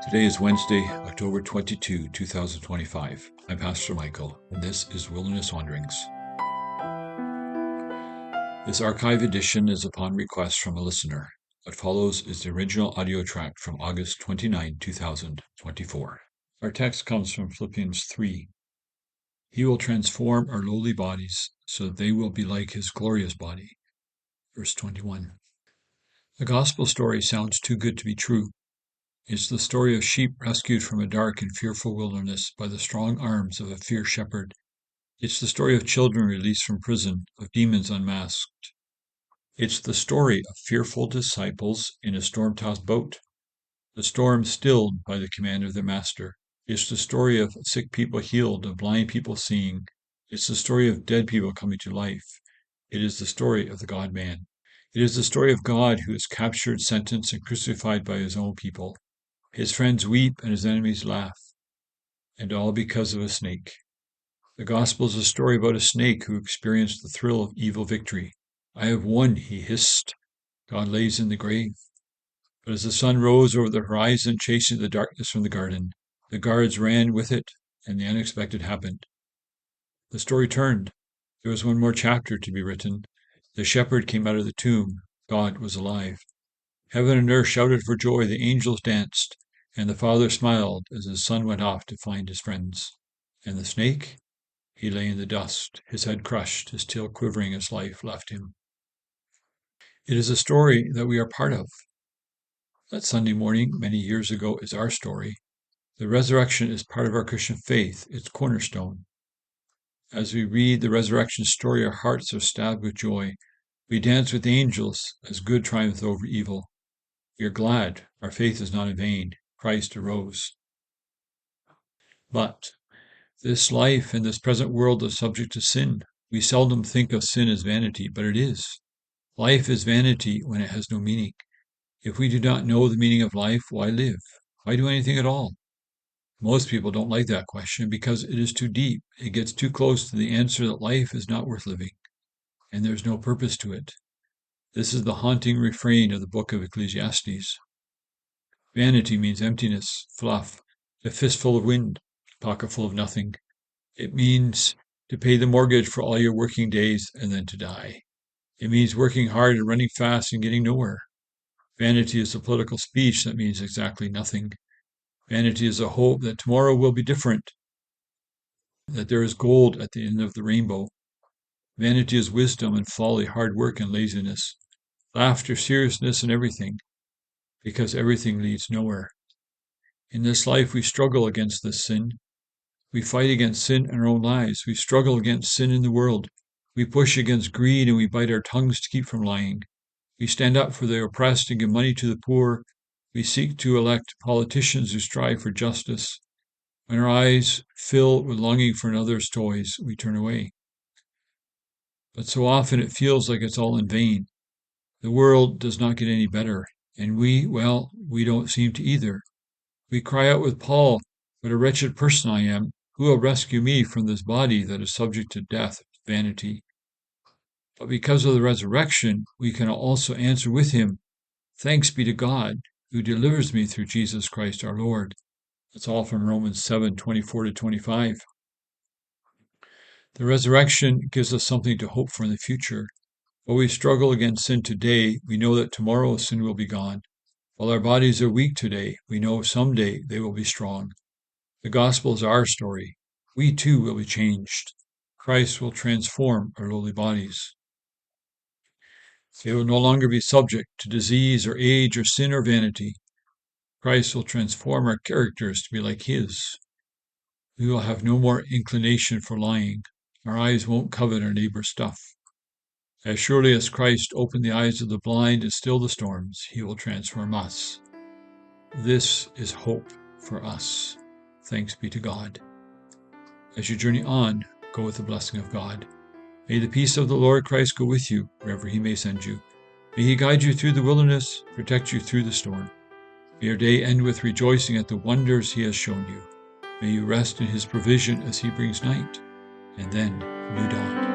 Today is Wednesday, October 22, 2025. I'm Pastor Michael, and this is Wilderness Wanderings. This archive edition is upon request from a listener. What follows is the original audio track from August 29, 2024. Our text comes from Philippians 3. He will transform our lowly bodies so that they will be like his glorious body. Verse 21. The gospel story sounds too good to be true. It's the story of sheep rescued from a dark and fearful wilderness by the strong arms of a fierce shepherd. It's the story of children released from prison, of demons unmasked. It's the story of fearful disciples in a storm-tossed boat, the storm stilled by the command of their master. It's the story of sick people healed, of blind people seeing. It's the story of dead people coming to life. It is the story of the God-man. It is the story of God who is captured, sentenced, and crucified by his own people. His friends weep and his enemies laugh, and all because of a snake. The gospel is a story about a snake who experienced the thrill of evil victory. I have won, he hissed. God lays in the grave. But as the sun rose over the horizon, chasing the darkness from the garden, the guards ran with it, and the unexpected happened. The story turned. There was one more chapter to be written. The shepherd came out of the tomb. God was alive. Heaven and earth shouted for joy, the angels danced, and the Father smiled as his Son went off to find his friends. And the snake? He lay in the dust, his head crushed, his tail quivering as life left him. It is a story that we are part of. That Sunday morning, many years ago, is our story. The resurrection is part of our Christian faith, its cornerstone. As we read the resurrection story, our hearts are stabbed with joy. We dance with angels as good triumphs over evil. We are glad our faith is not in vain. Christ arose. But this life and this present world is subject to sin. We seldom think of sin as vanity, but it is. Life is vanity when it has no meaning. If we do not know the meaning of life, why live? Why do anything at all? Most people don't like that question because it is too deep. It gets too close to the answer that life is not worth living, and there's no purpose to it. This is the haunting refrain of the book of Ecclesiastes. Vanity means emptiness, fluff, a fistful of wind, a pocket full of nothing. It means to pay the mortgage for all your working days and then to die. It means working hard and running fast and getting nowhere. Vanity is a political speech that means exactly nothing. Vanity is a hope that tomorrow will be different, that there is gold at the end of the rainbow. Vanity is wisdom and folly, hard work and laziness, laughter, seriousness, and everything, because everything leads nowhere. In this life, we struggle against this sin. We fight against sin in our own lives. We struggle against sin in the world. We push against greed and we bite our tongues to keep from lying. We stand up for the oppressed and give money to the poor. We seek to elect politicians who strive for justice. When our eyes fill with longing for another's toys, we turn away. But so often it feels like it's all in vain. The world does not get any better, and we don't seem to either. We cry out with Paul, "What a wretched person I am! Who will rescue me from this body that is subject to death, vanity?" But because of the resurrection, we can also answer with him, "Thanks be to God, who delivers me through Jesus Christ our Lord." That's all from Romans 7:24-25. The resurrection gives us something to hope for in the future. While we struggle against sin today, we know that tomorrow sin will be gone. While our bodies are weak today, we know someday they will be strong. The gospel is our story. We too will be changed. Christ will transform our lowly bodies. They will no longer be subject to disease or age or sin or vanity. Christ will transform our characters to be like his. We will have no more inclination for lying. Our eyes won't covet our neighbor's stuff. As surely as Christ opened the eyes of the blind and stilled the storms, he will transform us. This is hope for us. Thanks be to God. As you journey on, go with the blessing of God. May the peace of the Lord Christ go with you wherever he may send you. May he guide you through the wilderness, protect you through the storm. May your day end with rejoicing at the wonders he has shown you. May you rest in his provision as he brings night, and then new dawn.